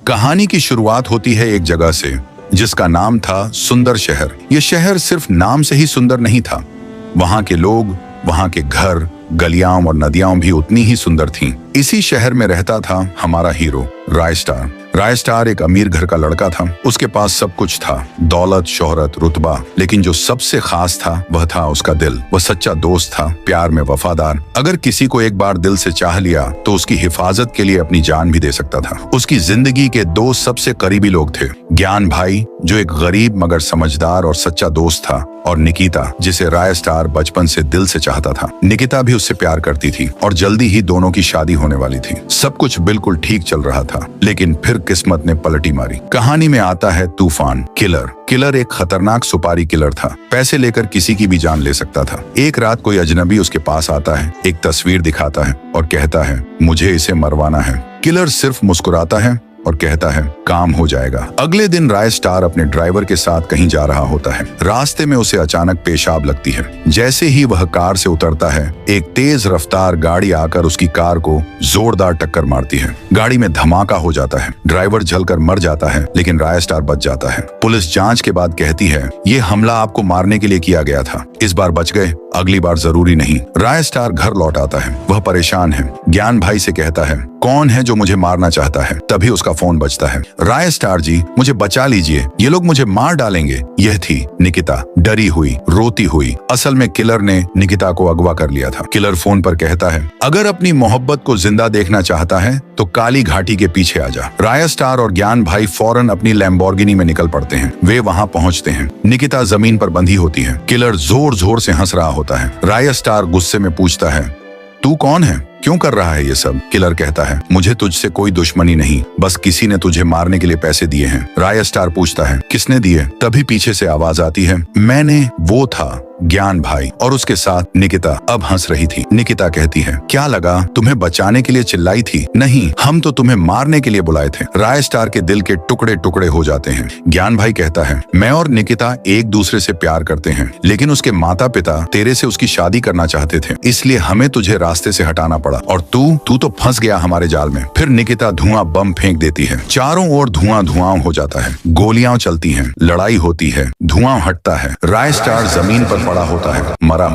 कहानी की शुरुआत होती है एक जगह से जिसका नाम था सुंदर शहर। यह शहर सिर्फ नाम से ही सुंदर नहीं था, वहां के लोग, वहां के घर, गलियां और नदियां भी उतनी ही सुंदर थीं। इसी शहर में रहता था हमारा हीरो रायस्टार। रायस्टार एक अमीर घर का लड़का था। उसके पास सब कुछ था, दौलत, शोहरत, रुतबा, लेकिन जो सबसे खास था वह था उसका दिल। वह सच्चा दोस्त था, प्यार में वफादार। अगर किसी को एक बार दिल से चाह लिया तो उसकी हिफाजत के लिए अपनी जान भी दे सकता था। उसकी जिंदगी के दो सबसे करीबी लोग थे, ज्ञान भाई जो एक गरीब मगर समझदार और सच्चा दोस्त था, और निकिता जिसे रायस्टार बचपन से दिल से चाहता था। निकिता भी उससे प्यार करती थी और जल्दी ही दोनों की शादी होने वाली थी। सब कुछ बिल्कुल ठीक चल रहा था, लेकिन फिर किस्मत ने पलटी मारी। कहानी में आता है तूफान। किलर एक खतरनाक सुपारी किलर था। पैसे लेकर किसी की भी जान ले सकता था। एक रात कोई अजनबी उसके पास आता है, एक तस्वीर दिखाता है और कहता है, मुझे इसे मरवाना है। किलर सिर्फ मुस्कुराता है और कहता है, काम हो जाएगा। अगले दिन रायस्टार अपने ड्राइवर के साथ कहीं जा रहा होता है। रास्ते में उसे अचानक पेशाब लगती है। जैसे ही वह कार से उतरता है, एक तेज रफ्तार गाड़ी आकर उसकी कार को जोरदार टक्कर मारती है। गाड़ी में धमाका हो जाता है। ड्राइवर जलकर मर जाता है, लेकिन रायस्टार बच जाता है। पुलिस जांच के बाद कहती है, ये हमला आपको मारने के लिए किया गया था। इस बार बच गए, अगली बार जरूरी नहीं। रायस्टार घर लौट आता है। वह परेशान है। ज्ञान भाई से कहता है, कौन है जो मुझे मारना चाहता है? तभी उसका फोन बजता है। रायस्टार जी, मुझे बचा लीजिए, ये लोग मुझे मार डालेंगे। यह थी निकिता, डरी हुई, रोती हुई। असल में किलर ने निकिता को अगवा कर लिया था। किलर फोन पर कहता है, अगर अपनी मोहब्बत को जिंदा देखना चाहता है तो काली घाटी के पीछे आ जा। रायस्टार और ज्ञान भाई फौरन अपनी लैम्बोर्गिनी में निकल पड़ते हैं। वे वहां पहुंचते हैं। निकिता जमीन पर बंधी होती है। किलर जोर जोर से हंस रहा होता है। रायस्टार गुस्से में पूछता है, तू कौन है? क्यों कर रहा है ये सब? किलर कहता है, मुझे तुझसे कोई दुश्मनी नहीं, बस किसी ने तुझे मारने के लिए पैसे दिए हैं। रायस्टार पूछता है, किसने दिए? तभी पीछे से आवाज आती है, मैंने। वो था ज्ञान भाई और उसके साथ निकिता अब हंस रही थी। निकिता कहती है, क्या लगा तुम्हें बचाने के लिए चिल्लाई थी? नहीं, हम तो तुम्हें मारने के लिए बुलाए थे। रायस्टार के दिल के टुकड़े टुकड़े हो जाते हैं। ज्ञान भाई कहता है, मैं और निकिता एक दूसरे से प्यार करते हैं, लेकिन उसके माता पिता तेरे से उसकी शादी करना चाहते थे, इसलिए हमें तुझे रास्ते से हटाना पड़ा और तू तो फंस गया हमारे जाल में। फिर निकिता धुआं बम फेंक देती है। चारों ओर धुआं हो जाता है। गोलियां चलती हैं, लड़ाई होती है, धुआं हटता है। रायस्टार जमीन पर पड़ा होता है, मरा।